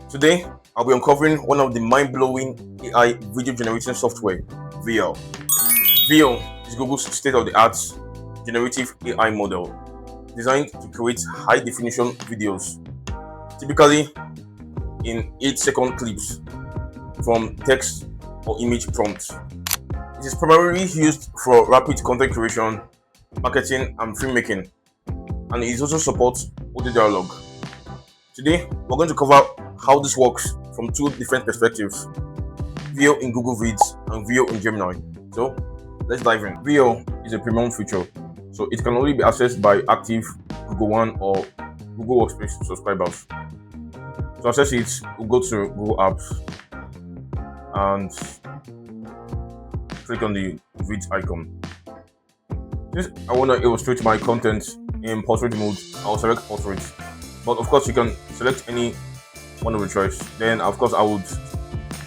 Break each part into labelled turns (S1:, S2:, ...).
S1: Today, I'll be uncovering one of the mind-blowing AI video generation software, Veo. Veo is Google's state-of-the-art generative AI model designed to create high-definition videos, typically in 8-second clips from text or image prompts. It is primarily used for rapid content creation, marketing, and filmmaking, and it also supports audio dialogue. Today, we're going to cover how this works from two different perspectives: Veo in Google Vids and Veo in Gemini. So, let's dive in. Veo is a premium feature, so it can only be accessed by active Google One or Google Workspace subscribers. To access it, we'll go to Google Apps and click on the Vids icon. Since I want to illustrate my content in portrait mode, I'll select portrait. But of course, you can select any one of the choice. Then, of course, I would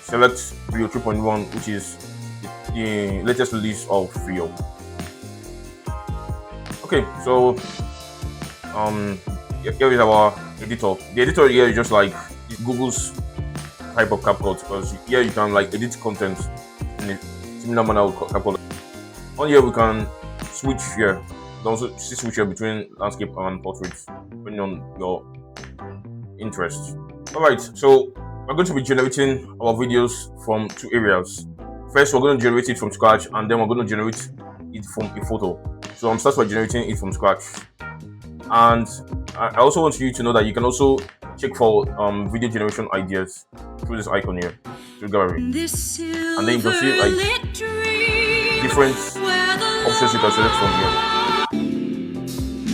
S1: select Veo 3.1, which is the latest release of Veo. Okay, so here is our editor. The editor here is just like Google's type of CapCut, because here you can like edit content in a similar manner with CapCut. On here we can switch here. You can also switch here between landscape and portrait, depending on your interest. Alright, so we're going to be generating our videos from two areas. First, we're going to generate it from scratch, and then we're going to generate it from a photo. So I'm starting by generating it from scratch. And I also want you to know that you can also check for video generation ideas through this icon here, through gallery. And then you can see like different options you can select from here.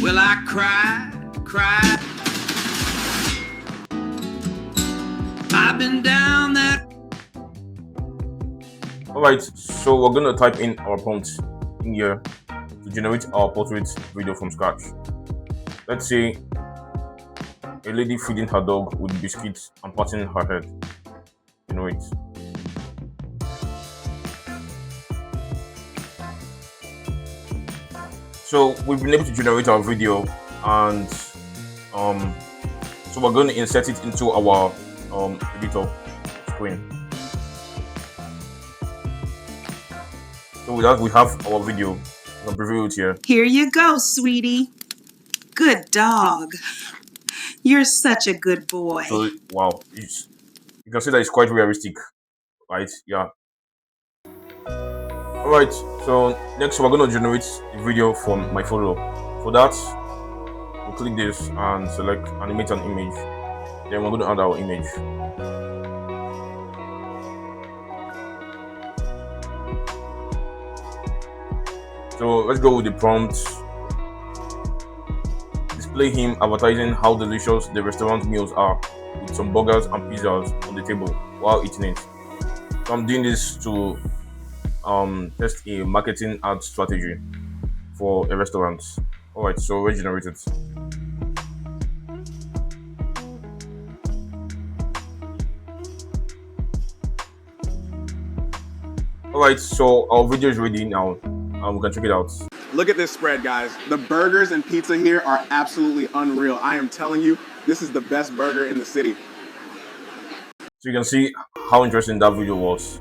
S2: Will I cry? I've been down that.
S1: Alright, so we're gonna type in our prompt in here to generate our portrait video from scratch. Let's say a lady feeding her dog with biscuits and patting her head. Generate. So we've been able to generate our video, and so we're going to insert it into our editor screen. So with that, we have our video. I'm going to preview it here.
S3: Here you go, sweetie. Good dog. You're such a good boy.
S1: So wow, you can see that it's quite realistic, right? Yeah. Alright, so next we're going to generate a video from my photo. For that, we'll click this and select animate an image. Then we're going to add our image. So let's go with the prompt. Display him advertising how delicious the restaurant meals are, with some burgers and pizzas on the table while eating it. So I'm doing this to test a marketing ad strategy for a restaurant. Alright, so regenerate it. Alright, so our video is ready now, and we can check it out.
S4: Look at this spread, guys. The burgers and pizza here are absolutely unreal. I am telling you, this is the best burger in the city.
S1: So you can see how interesting that video was.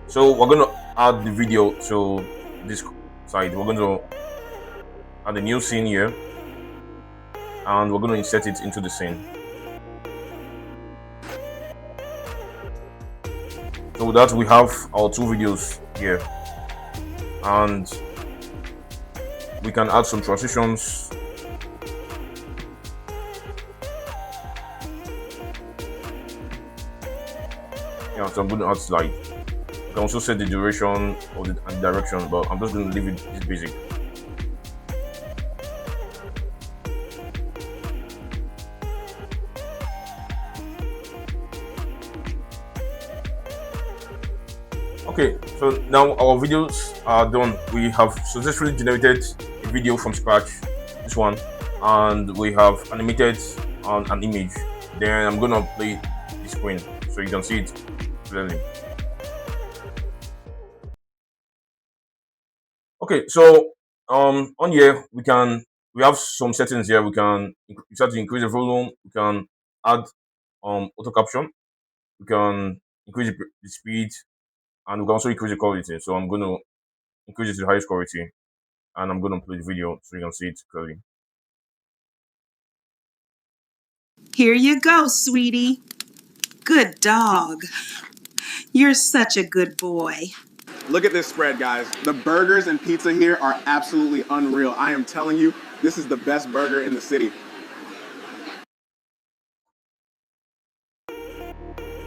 S1: So we're going to add the video to this side. We're going to add a new scene here, and we're going to insert it into the scene. So with that, we have our two videos here, and we can add some transitions. Yeah, so I'm going to add slide. You can also set the duration or the direction, but I'm just going to leave it this basic. Okay, so now our videos are done. We have successfully generated a video from scratch, this one, and we have animated on an image. Then I'm gonna play the screen so you can see it clearly. Okay, so on here we have some settings here. We can start to increase the volume. We can add auto caption. We can increase the speed, and we can also increase the quality. So I'm going to increase it to the highest quality, and I'm going to play the video so you can see it clearly.
S3: Here you go, sweetie. Good dog. You're such a good boy.
S4: Look at this spread, guys. The burgers and pizza here are absolutely unreal. I am telling you, this is the best burger in the city.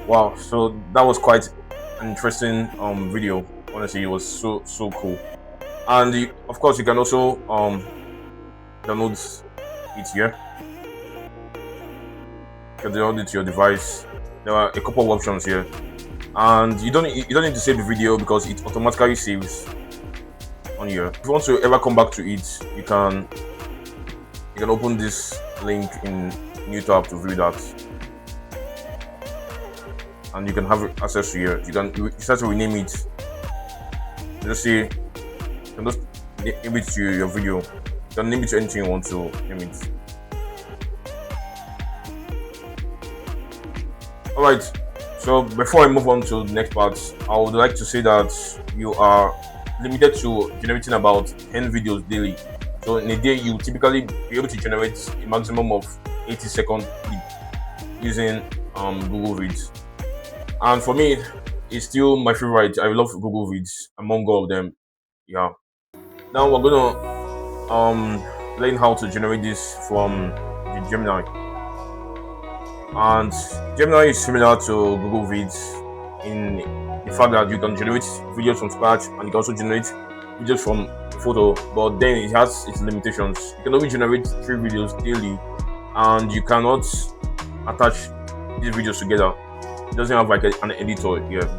S1: Wow, so that was quite an interesting video. Honestly, it was so cool. And of course, you can also download it here. You can download it to your device. There are a couple of options here, and you don't need to save the video because it automatically saves on here. If you want to ever come back to it, you can open this link in new tab to view that, and you can have access to here. You can start to rename it. Just say, you can just name it to your video. You can name it to anything you want to name it. Alright, so before I move on to the next part, I would like to say that you are limited to generating about 10 videos daily. So in a day, you typically be able to generate a maximum of 80-second clip using Google Vids. And for me, it's still my favorite. I love Google Vids among all of them. Yeah. Now we're gonna learn how to generate this from the Gemini. And Gemini is similar to Google Vids in the fact that you can generate videos from scratch, and you can also generate videos from photo, but then it has its limitations. You can only generate 3 videos daily, and you cannot attach these videos together. It doesn't have like an editor here.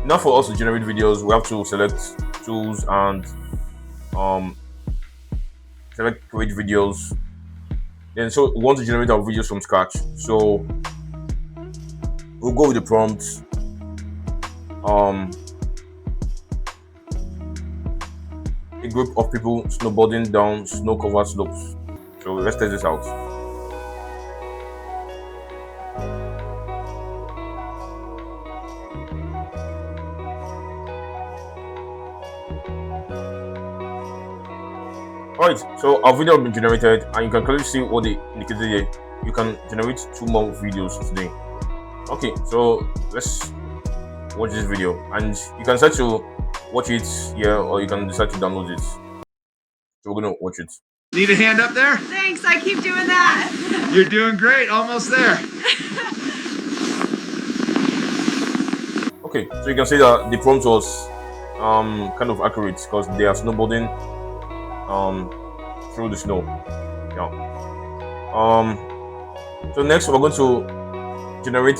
S1: Now for us to generate videos, we have to select tools and select create videos. Then so we want to generate our videos from scratch, so we'll go with the prompt. A group of people snowboarding down snow-covered slopes. So let's test this out. Alright, so our video has been generated, and you can clearly see what they indicated here. You can generate 2 more videos today. Okay, so let's watch this video, and you can decide to watch it here, or you can decide to download it. So we're gonna watch it.
S2: Need a hand up there?
S5: Thanks, I keep doing that.
S2: You're doing great, almost there.
S1: Okay, so you can see that the prompt was kind of accurate because they are snowboarding through the snow. Yeah. So next we're going to generate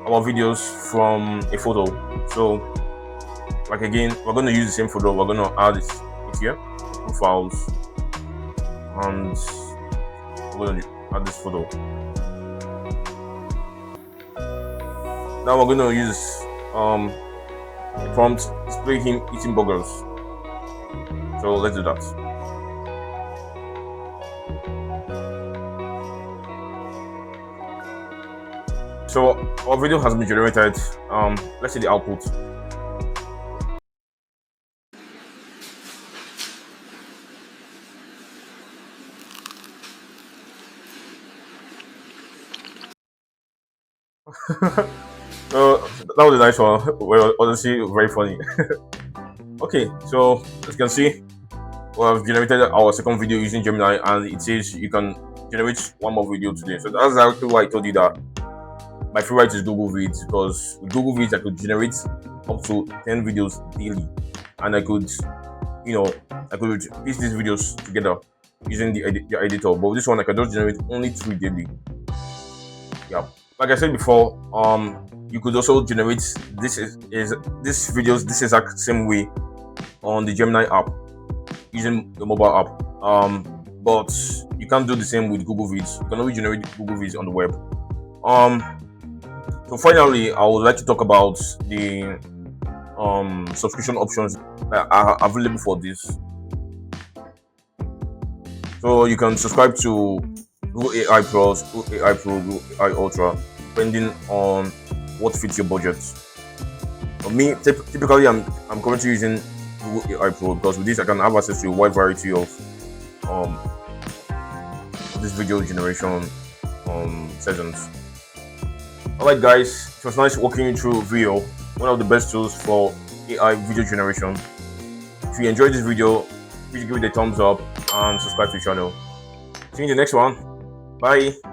S1: our videos from a photo. So like again, we're going to use the same photo. We're going to add it here, profiles, and we're going to add this photo. Now we're going to use the prompt display him eating burgers. So let's do that. So our video has been generated. Let's see the output. So that was a nice one. Well, honestly, very funny. Okay, so as you can see, we have generated our second video using Gemini, and it says you can generate 1 more video today. So that's exactly why I told you that my favorite is Google Vids, because with Google Vids I could generate up to 10 videos daily, and I could piece these videos together using the editor. But with this one, I can just generate only 3 daily. Yeah, like I said before, you could also generate this videos this exact same way on the Gemini app using the mobile app. But you can't do the same with Google Vids. You can only generate Google Vids on the web. So finally, I would like to talk about the subscription options that are available for this. So you can subscribe to Google AI Plus, Google AI Pro, Google AI Ultra, depending on what fits your budget. For me, typically I'm currently using Google AI Pro because with this I can have access to a wide variety of this video generation settings. Alright guys, it was nice walking you through Veo, one of the best tools for AI video generation. If you enjoyed this video, please give it a thumbs up and subscribe to the channel. See you in the next one. Bye.